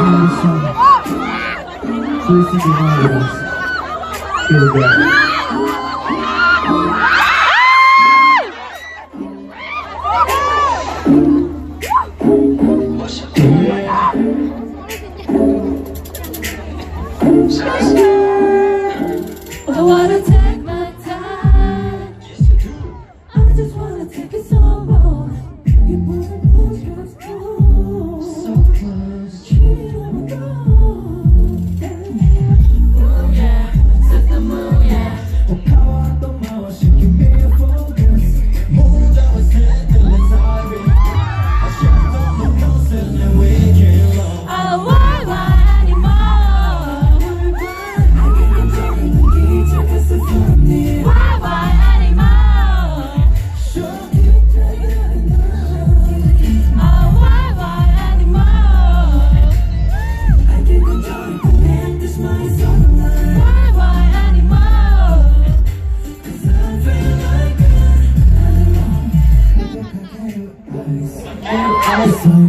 So you think about us. Feel good. I wanna take my time. I just wanna take it slow. You move so close. Oh yeah, set the mood, yeah.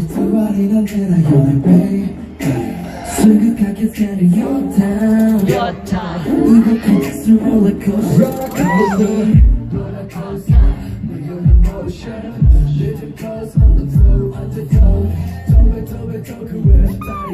두발이란 내라 your baby 수극하게 carry your time 이거 it's a roller coaster But you're in motion Little close on the floor, undertow Toe by toe, 그 외에 다리